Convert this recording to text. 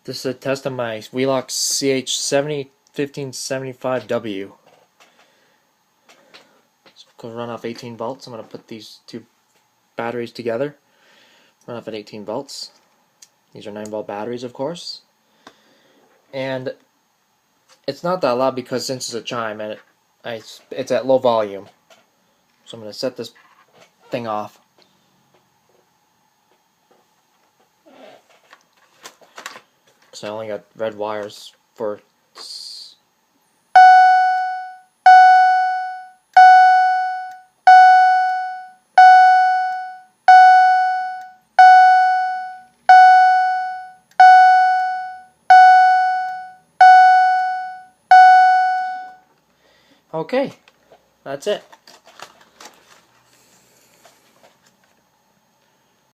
This is a test of my Wheelock CH70-1575-W. It's going to run off 18 volts. I'm going to put these two batteries together. Run off at 18 volts. These are 9-volt batteries, of course. And it's not that loud because since it's a Chime and it's at low volume. So I'm going to set this thing off. So I only got red wires for okay, that's it.